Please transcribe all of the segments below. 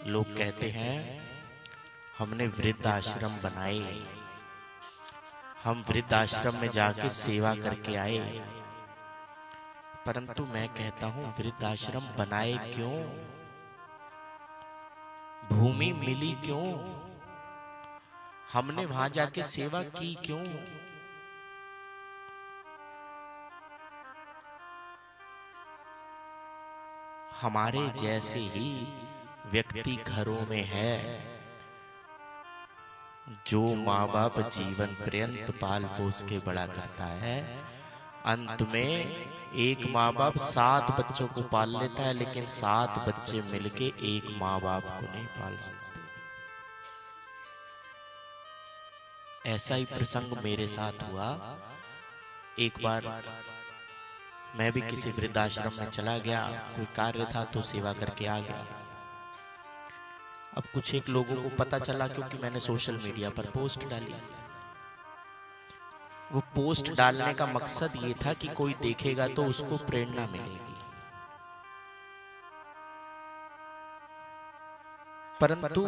लोग कहते हैं हमने वृद्ध आश्रम बनाए, हम वृद्ध आश्रम में जाके सेवा करके आए। परंतु मैं कहता हूं वृद्ध आश्रम बनाए क्यों? भूमि मिली क्यों? हमने वहां जाके सेवा की क्यों? हमारे जैसे ही व्यक्ति घरों में है जो माँ बाप जीवन पर्यंत पाल पोस के बड़ा करता है, अंत में एक माँ बाप 7 बच्चों को पाल लेता है, लेकिन 7 बच्चे मिलके एक माँ बाप को नहीं पाल सकते। ऐसा ही प्रसंग मेरे साथ हुआ। एक बार मैं भी किसी वृद्धाश्रम में चला गया, कोई कार्य था तो सेवा करके आ गया। अब कुछ एक लोगों को पता चला क्योंकि मैंने सोशल मीडिया पर पोस्ट डाली। वो पोस्ट डालने का मकसद ये था कि कोई देखेगा तो उसको प्रेरणा मिलेगी। परंतु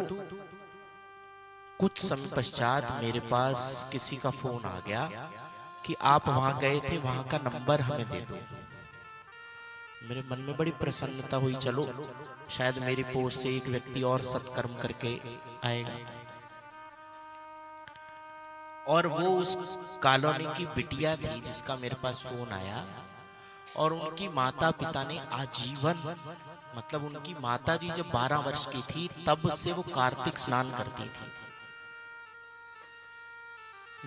कुछ समय पश्चात मेरे पास किसी का फोन आ गया कि आप वहां गए थे, वहां का नंबर हमें दे दो। मेरे मन में बड़ी प्रसन्नता हुई, चलो शायद मेरी पोस्ट से एक व्यक्ति और सत्कर्म करके आएगा। और वो उस कॉलोनी की बिटिया थी जिसका मेरे पास फोन आया, और उनकी माता पिता ने आजीवन, मतलब उनकी माता जी जब 12 वर्ष की थी तब से वो कार्तिक स्नान करती थी।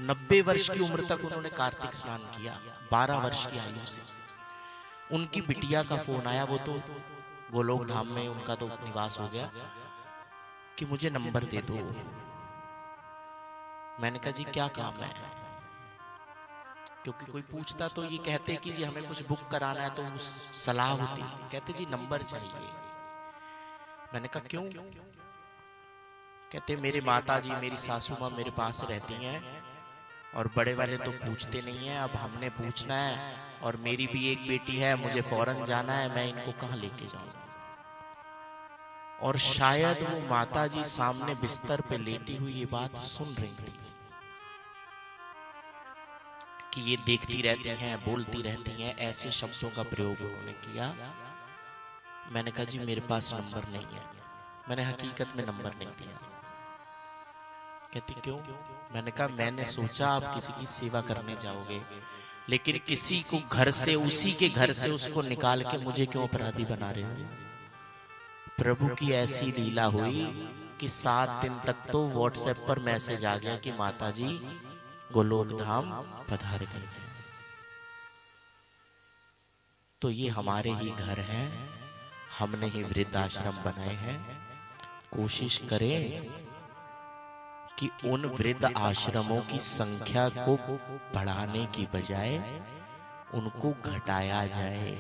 90 वर्ष की उम्र तक उन्होंने कार्तिक स्नान किया, 12 वर्ष की आयु से। उनकी बिटिया का फोन आया, वो तो गोलोक धाम में उनका तो निवास हो गया, कि मुझे नंबर दे दो। मैंने कहा जी क्या काम है? क्योंकि कोई पूछता तो ये कहते कि जी हमें कुछ बुक कराना है, तो उस सलाह होती, कहते जी नंबर चाहिए। मैंने कहा क्यों? कहते मेरे माता जी, मेरी सासू माँ मेरे पास रहती हैं और बड़े वाले तो पूछते नहीं है, अब हमने पूछना है, और मेरी भी एक बेटी है, मुझे फौरन जाना है, मैं इनको कहाँ लेके जाऊं? और शायद वो माता जी सामने बिस्तर पे लेटी हुई ये बात सुन रही थी कि ये देखती रहती हैं, बोलती रहती हैं, ऐसे शब्दों का प्रयोग उन्होंने किया। मैंने कहा जी मेरे पास नंबर नहीं है। मैंने हकीकत में नंबर नहीं दिया। कहती क्यों? मैंने कहा मैंने सोचा आप किसी की सेवा करने जाओगे, लेकिन किसी को घर से, उसी के घर से उसको निकाल के मुझे क्यों अपराधी बना रहे हो? प्रभु की ऐसी लीला हुई कि 7 दिन तक तो व्हाट्सएप पर मैसेज आ गया कि माता जी गोलोक धाम पधार गए हैं। तो ये हमारे ही घर हैं, हमने ही वृद्धाश्रम बनाए हैं। कोशिश करें कि उन वृद्ध आश्रमों की संख्या को बढ़ाने की बजाय उनको घटाया जाए।